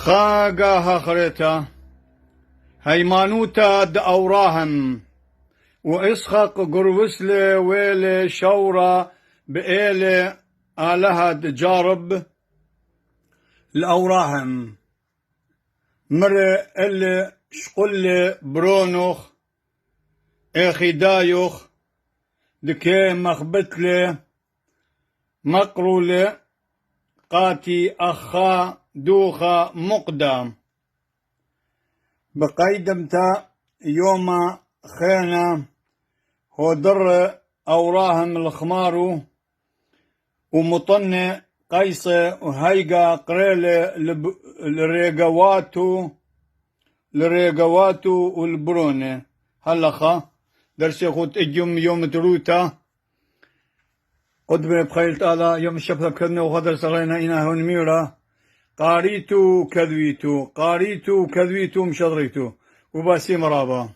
خاقاها خريتا هيمانوتا دأوراهم وإسخق قروسلي ويلي شورا بإيلي آلها جارب الأوراهم مري اللي شقلي برونوخ إخي دايوخ دكي مخبتلي مقرولي قاتي أخا دوخا مقدام بقيدمتا يوم خينا هو در أوراهم الخمارو ومطني قيسة وهيقا قريلة لريقواتو والبرونة هلخا درسي خوت اجيوم يوم تروتا قدمي بخيلت آلا يوم الشبثة بكذنة وخدر سغينا إنا هون ميرا قاريتو كذويتو مشضريتو وباسي مرابا